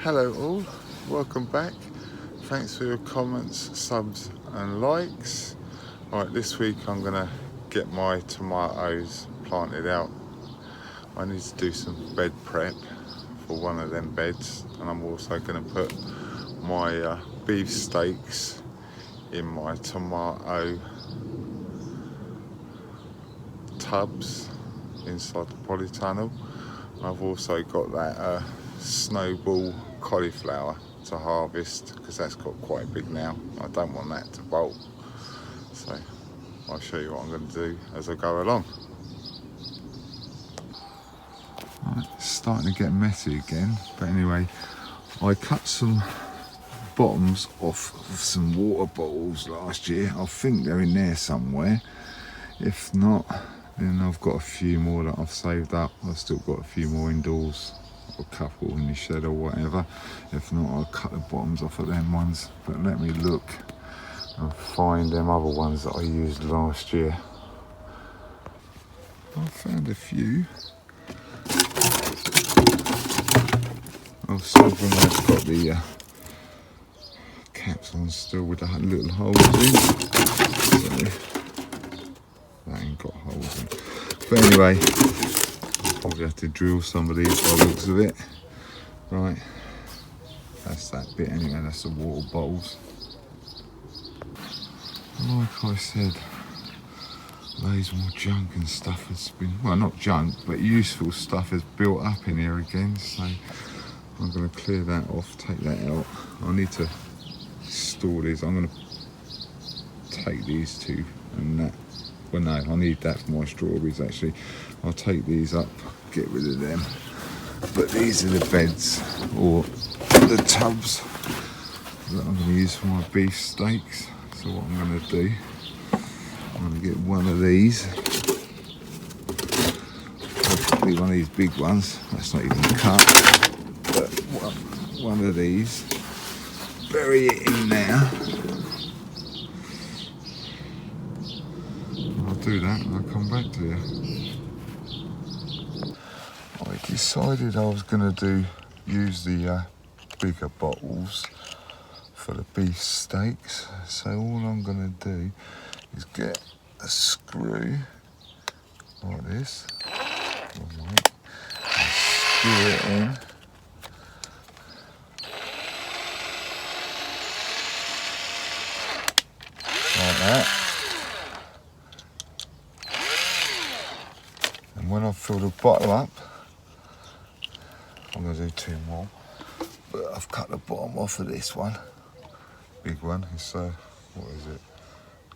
Hello all, welcome back. Thanks for your comments, subs and likes. Right, this week I'm gonna get my tomatoes planted out. I need to do some bed prep for one of them beds, and I'm also gonna put my beef steaks in my tomato tubs inside the polytunnel. I've also got that snowball cauliflower to harvest because that's got quite big now. I don't want that to bolt, so I'll show you what I'm going to do as I go along. Right, it's starting to get messy again, but anyway, I cut some bottoms off of some water bottles last year. I think they're in there somewhere. If not, then I've got a few more that I've saved up. I've still got a few more indoors, a couple in the shed or whatever. If not, I'll cut the bottoms off of them ones. But let me look and find them other ones that I used last year. I found a few. I've still got the caps on still with the little holes in. So that ain't got holes in. But anyway, I'll probably have to drill some of these by the looks of it. Right, that's that bit anyway, that's the water bottles. Like I said, loads more junk and stuff has been, well, not junk, but useful stuff has built up in here again, so I'm going to clear that off, take that out. I need to store these. I'm going to take these two and that. Well, no, I need that for my strawberries actually. I'll take these up, get rid of them. But these are the beds, or the tubs, that I'm going to use for my beef steaks. So what I'm going to do, I'm going to get one of these, probably one of these big ones, that's not even cut, but one of these, bury it in there. I'll do that and I'll come back to you. I decided I was going to use the bigger bottles for the beef steaks, so all I'm going to do is get a screw like this, and screw it in like that, and when I fill the bottle up, I'm going to do two more, but I've cut the bottom off of this one, big one. It's what is it,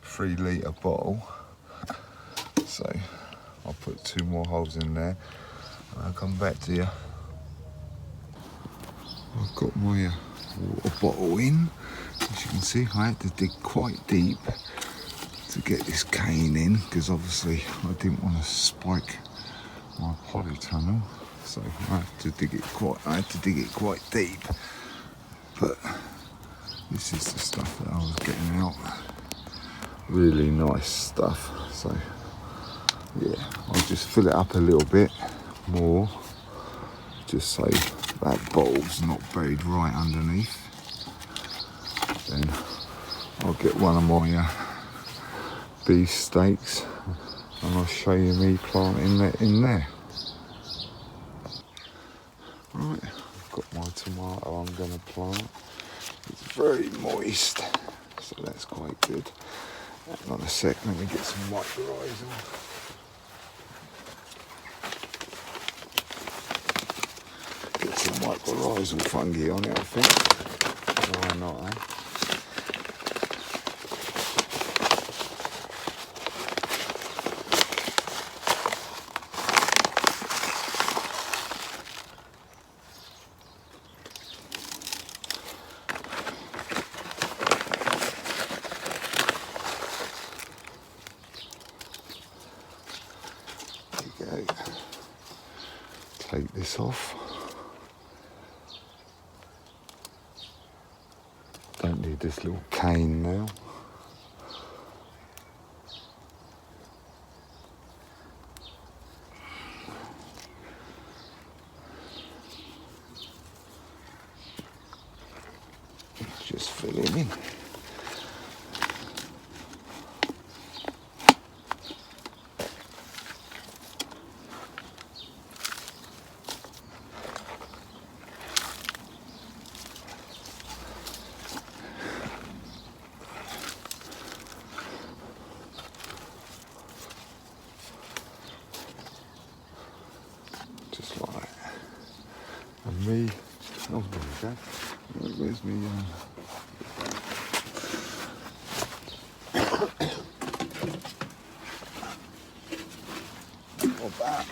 3 litre bottle, so I'll put 2 more holes in there and I'll come back to you. I've got my water bottle in. As you can see, I had to dig quite deep to get this cane in because obviously I didn't want to spike my polytunnel, so I had to dig it quite deep. But this is the stuff that I was getting out. Really nice stuff. So yeah, I'll just fill it up a little bit more, just so that bottle's not buried right underneath. Then I'll get one of my beef steaks and I'll show you me planting that in there. Right, I've got my tomato I'm going to plant. It's very moist, so that's quite good. Hang on a sec, let me get some mycorrhiza. Get some mycorrhizal fungi on it, I think. Why not, eh? There you go. Take this off. Don't need this little cane now. fill him in. Just like that. And me, oh there we go. Where's me? What that?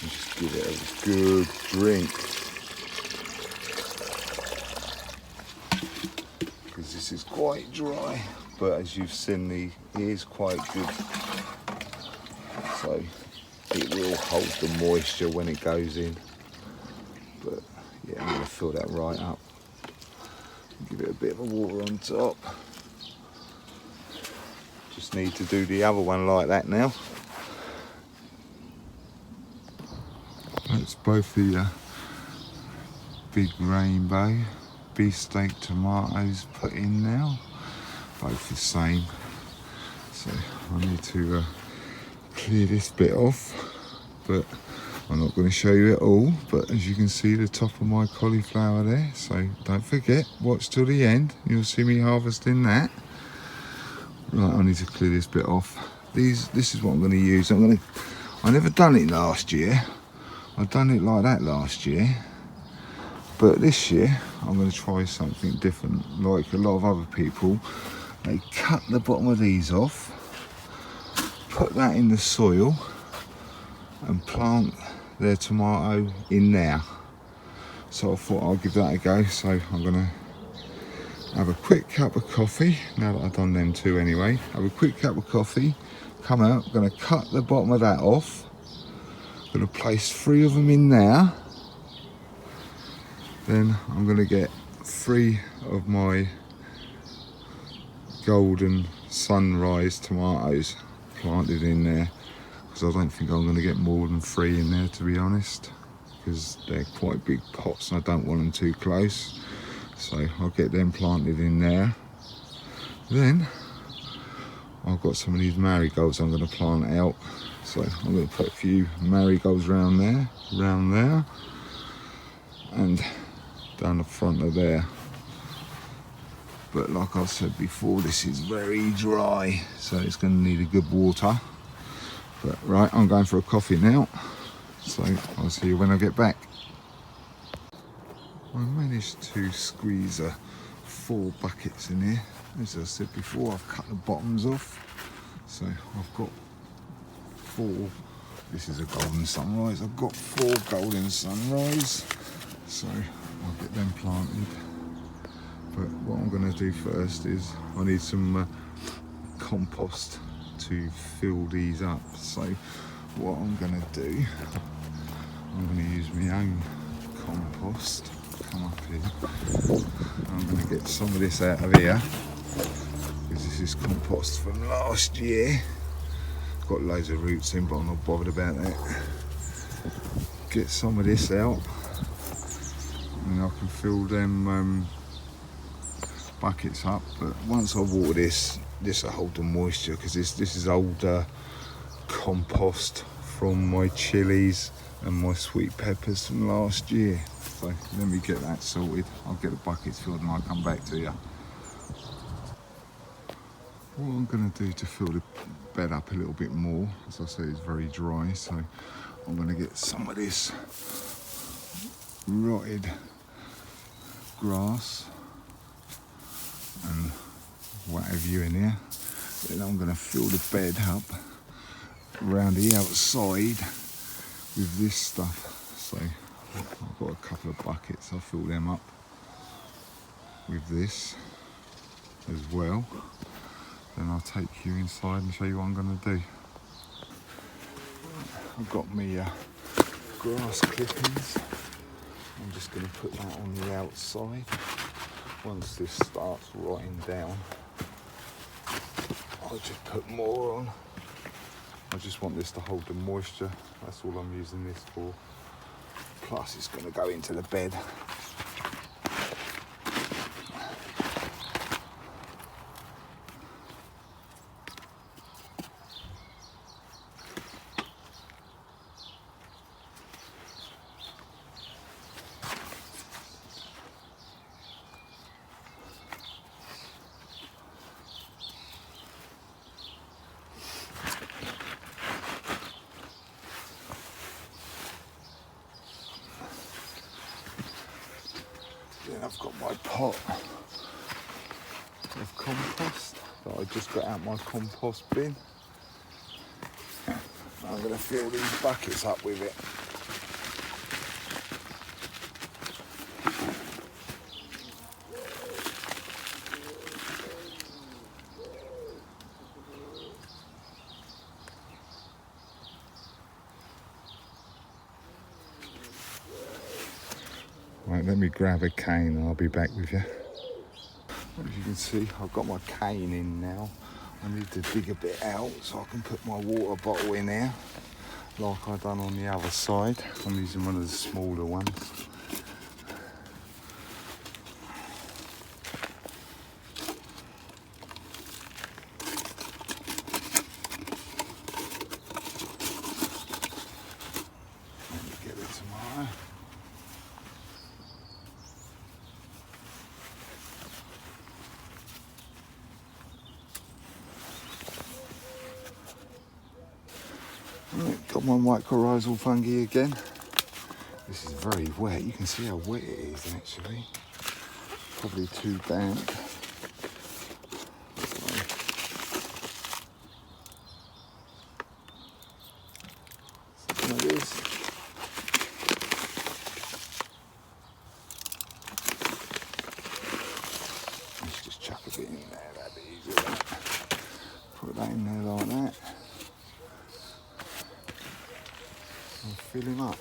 Just give it a good drink. Because this is quite dry, but as you've seen, it is quite good. So it will hold the moisture when it goes in. But yeah, I'm going to fill that right up. Give it a bit of water on top. Just need to do the other one like that now. That's both the big rainbow beefsteak tomatoes put in now. Both the same. So I need to clear this bit off, but I'm not going to show you it all. But as you can see, the top of my cauliflower there, so don't forget, watch till the end, you'll see me harvesting that. Right, I need to clear this bit off. This is what I'm going to use. I never done it last year. I done it like that last year, but this year I'm going to try something different. Like a lot of other people, they cut the bottom of these off, put that in the soil and plant their tomato in there. So I thought I'll give that a go. So I'm going to have a quick cup of coffee, now that I've done them two anyway. Have a quick cup of coffee, come out, going to cut the bottom of that off. Going to place 3 of them in there. Then I'm going to get 3 of my golden sunrise tomatoes planted in there, because I don't think I'm going to get more than 3 in there, to be honest, because they're quite big pots and I don't want them too close. So I'll get them planted in there. Then I've got some of these marigolds I'm going to plant out. So I'm going to put a few marigolds around there, and down the front of there. But like I said before, this is very dry, so it's going to need a good water. But right, I'm going for a coffee now, so I'll see you when I get back. I managed to squeeze 4 buckets in here. As I said before, I've cut the bottoms off, so I've got 4. This is a golden sunrise. I've got 4 golden sunrise, so I'll get them planted. But what I'm going to do first is I need some compost to fill these up. So what I'm going to do, I'm going to use my own compost. Come up here. I'm going to get some of this out of here, because this is compost from last year. Got loads of roots in, but I'm not bothered about that. Get some of this out, and I can fill them buckets up. But once I water this will hold the moisture, because this is old compost from my chilies and my sweet peppers from last year. So let me get that sorted. I'll get the buckets filled and I'll come back to you. What I'm going to do to fill the bed up a little bit more, as I said, it's very dry, so I'm going to get some of this rotted grass and what have you in here. Then I'm going to fill the bed up around the outside with this stuff. So I've got a couple of buckets, I'll fill them up with this as well. Then I'll take you inside and show you what I'm going to do. I've got me grass clippings. I'm just going to put that on the outside. Once this starts rotting down, I'll just put more on. I just want this to hold the moisture. That's all I'm using this for. plus it's going to go into the bed. Then I've got my pot of compost that I just got out my compost bin. I'm going to fill these buckets up with it. Right, let me grab a cane and I'll be back with you. As you can see, I've got my cane in now. I need to dig a bit out so I can put my water bottle in there, like I've done on the other side. I'm using one of the smaller ones. Let me get it tomorrow. Right, got my mycorrhizal fungi again. This is very wet. You can see how wet it is actually. Probably too damp. Something like this. Let's just chuck a bit in there. That'd be easier. Put that in there like that. And fill him up.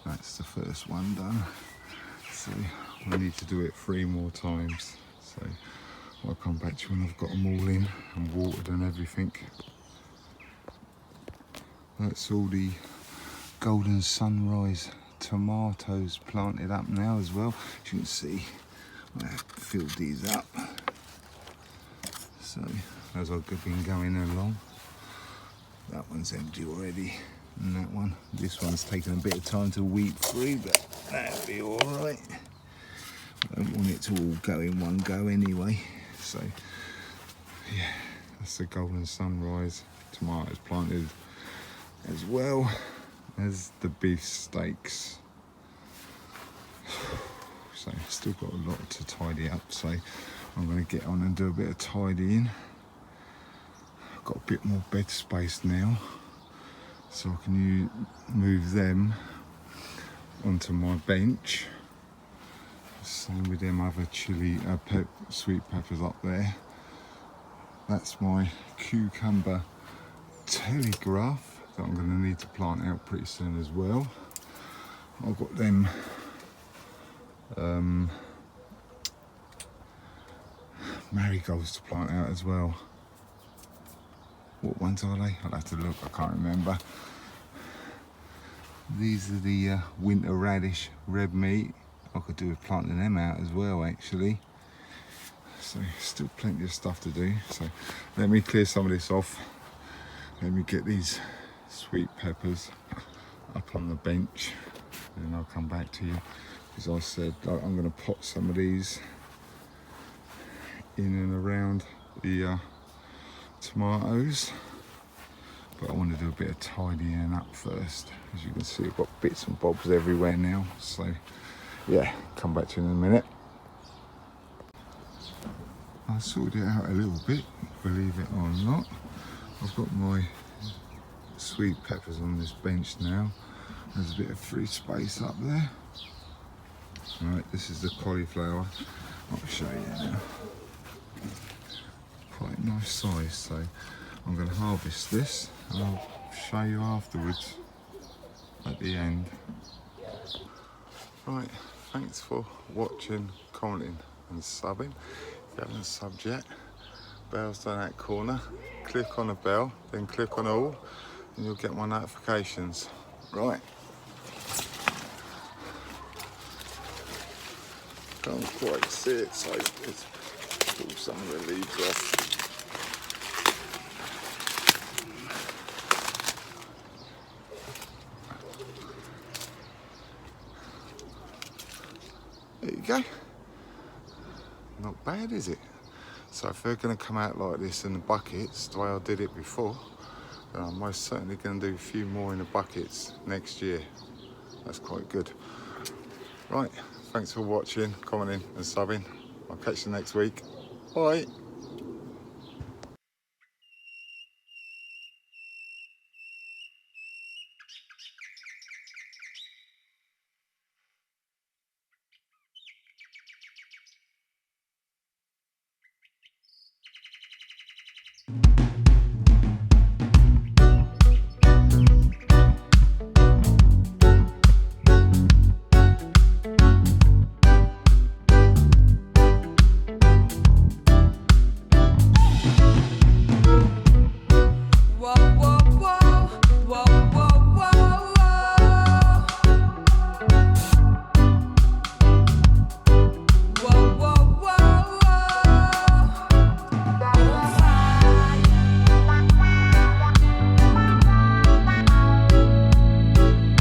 That's the first one done. So we need to do it 3 more times. So I'll come back to you when I've got them all in and watered and everything. That's all the golden sunrise tomatoes planted up now as well. As you can see, I have filled these up. So as I've been going along, that one's empty already. And that one, this one's taken a bit of time to weep through, but that'll be all right. I don't want it to all go in one go anyway. So yeah, That's the golden sunrise. Tomatoes planted as well as the beef steaks. So still got a lot to tidy up, so I'm going to get on and do a bit of tidying. I've got a bit more bed space now, so I can move them onto my bench. Same with them other sweet peppers up there. That's my cucumber telegraph that I'm going to need to plant out pretty soon as well. I've got them marigolds to plant out as well. What ones are they? I'll have to look, I can't remember. These are the winter radish red meat. I could do with planting them out as well actually. So still plenty of stuff to do. So let me clear some of this off. Let me get these sweet peppers up on the bench, and then I'll come back to you. As I said, I'm going to pot some of these in and around the tomatoes, but I want to do a bit of tidying up first. As you can see, I've got bits and bobs everywhere now, so yeah, come back to you in a minute. I sorted it out a little bit, believe it or not. I've got my sweet peppers on this bench now. There's a bit of free space up there. Right, this is the cauliflower. I'll show you now. Quite a nice size, so I'm going to harvest this and I'll show you afterwards at the end. Right, thanks for watching, commenting and subbing. If you haven't subbed yet, bell's down that corner. Click on the bell, then click on all, and you'll get my notifications. Right. Can't quite see it, so let's pull some of the leaves off. There you go. Not bad, is it? So if they're going to come out like this in the buckets, the way I did it before, then I'm most certainly going to do a few more in the buckets next year. That's quite good. Right, thanks for watching, commenting and subbing. I'll catch you next week. Bye.